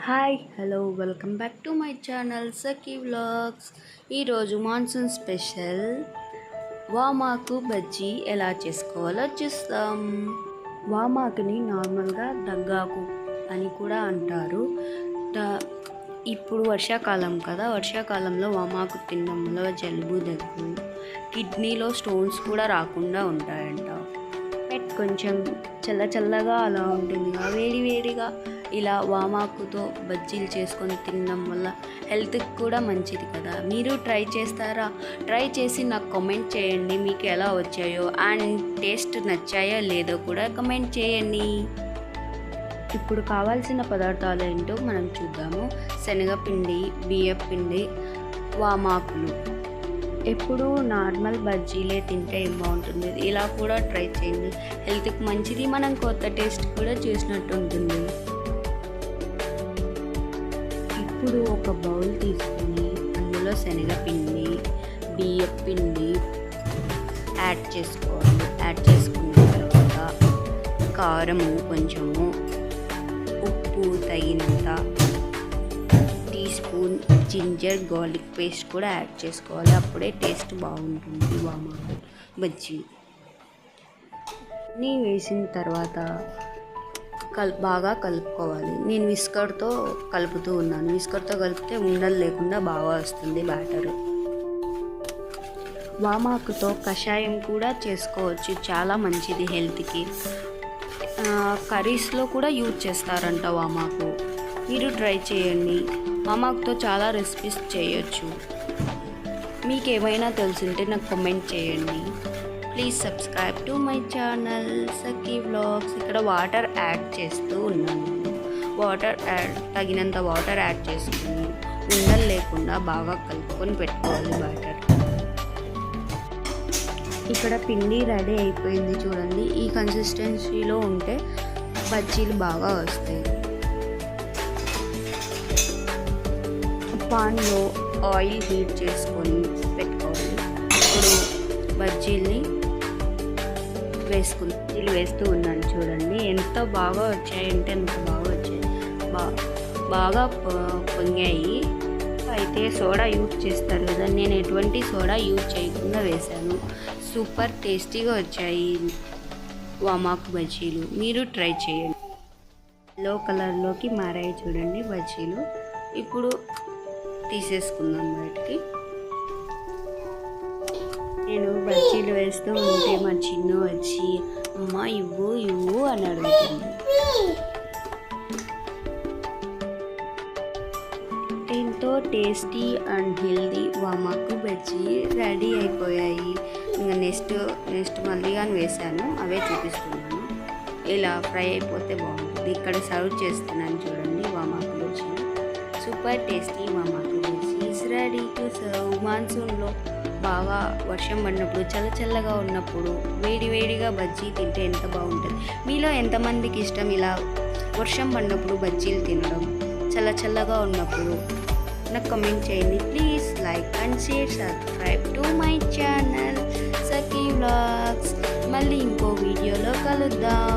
Hi hello welcome back to my channel Sakhi vlogs. ఈరోజు monsoon special వామాకు bajji ఎలా చేసుకోవాలో చూస్తాం. వామాకుని నార్మల్గా దగ్గాకు అని కూడా అంటారు. ఇప్పుడు వర్షాకాలం కదా, వర్షాకాలంలో వామాకు తినడం వల్ల జలుబు, దగ్గు, కిడ్నీలో స్టోన్స్ కూడా రాకుండా ఉంటాయంట. కొంచెం చల్లగా అలా ఉంటుంది, వేడి వేడిగా ఇలా వామాకుతో బజ్జీలు చేసుకొని తినడం వల్ల హెల్త్కి కూడా మంచిది కదా. మీరు ట్రై చేస్తారా? ట్రై చేసి నాకు కామెంట్ చేయండి మీకు ఎలా వచ్చాయో, అండ్ టేస్ట్ నచ్చాయో లేదో కూడా కామెంట్ చేయండి. ఇప్పుడు కావాల్సిన పదార్థాలు ఏంటో మనం చూద్దాము. శనగపిండి, బియ్యపిండి, వామాకులు. ఎప్పుడు నార్మల్ బజ్జీలే తింటే ఏం బాగుంటుంది, ఇలా కూడా ట్రై చేయండి. హెల్త్కి మంచిది, మనం కొత్త టేస్ట్ కూడా చూసినట్టు ఉంటుంది. ఇప్పుడు ఒక బౌల్ తీసుకొని అందులో శనగపిండి, బియ్యపిండి యాడ్ చేసుకోవాలి. యాడ్ చేసుకున్న తర్వాత కారము కొంచెము, ఉప్పు తగినంత, teaspoon ginger garlic paste కూడా యాడ్ చేసుకోవాలి. అప్పుడే టేస్ట్ బాగుంటుంది వామాకు బజ్జీ. నీ వేసిన తర్వాత బాగా కలుపుకోవాలి. నేను విస్కర్తో కలుపుతూ ఉన్నాను. విస్కర్తో కలిపితే ఉండలు లేకుండా బాగా వస్తుంది బ్యాటర్. వామాకుతో కషాయం కూడా చేసుకోవచ్చు, చాలా మంచిది హెల్త్కి. కర్రీస్లో కూడా యూజ్ చేస్తారంట వామాకు. మీరు ట్రై చేయండి. వామాకుతో చాలా రెసిపీస్ చేయొచ్చు. మీకు ఏమైనా తెలుసుంటే నాకు కామెంట్ చేయండి. Please subscribe to my channel Sakhi vlogs. ఇక్కడ వాటర్ యాడ్ చేస్తూ ఉన్నాను. తగినంత వాటర్ యాడ్ చేసుకుని ఉండలు లేకుండా బాగా కలుపుకొని పెట్టుకోవాలి బ్యాటర్. ఇక్కడ పిండి రెడీ అయిపోయింది చూడండి. ఈ కన్సిస్టెన్సీలో ఉంటే బజ్జీలు బాగా వస్తాయి. పాన్లో ఆయిల్ హీట్ చేసుకొని పెట్టుకోవాలి. ఇప్పుడు బజ్జీల్ని వేస్తూ ఉన్నాను చూడండి. ఎంత బాగా వచ్చాయంటే అంత బాగా వచ్చాయి, బాగా పొంగాయి. అయితే సోడా యూజ్ చేస్తారు కదా, నేను ఎటువంటి సోడా యూజ్ చేయకుండా వేశాను. సూపర్ టేస్టీగా వచ్చాయి వామాకు బజ్జీలు. మీరు ట్రై చేయండి. ఎల్లో కలర్లోకి మారాయి చూడండి బజ్జీలు. ఇప్పుడు తీసేసుకుందాం బయటికి. నేను బజ్జీలు వేస్తూ ఉంటే మా చిన్న వచ్చి అమ్మ ఇవ్వు అని అడుగుతుంది. ఎంతో టేస్టీ అండ్ హెల్దీ వామాకు బజ్జీ రెడీ అయిపోయాయి. ఇంకా నెక్స్ట్ మళ్ళీ కానీ వేసాను, అవే చూపిస్తున్నాను. ఇలా ఫ్రై అయిపోతే బాగుంటుంది. ఇక్కడ సర్వ్ చేస్తున్నాను చూడండి వామాకు బజ్జీ. సూపర్ టేస్టీ వామాకు బజ్జీ ఈజ్ రెడీ టు సర్వ్. మాన్సూన్లో బాగా వర్షం పడినప్పుడు, చల్లగా ఉన్నప్పుడు వేడిగా బజ్జీ తింటే ఎంత బాగుంటుంది. మీలో ఎంతమందికి ఇష్టం ఇలా వర్షం పడినప్పుడు బజ్జీలు తినడం, చల్లగా ఉన్నప్పుడు? నాకు కమెంట్ చేయండి. Please like and share, subscribe to my channel Sakhi vlogs. మళ్ళీ ఇంకో వీడియోలో కలుద్దాం.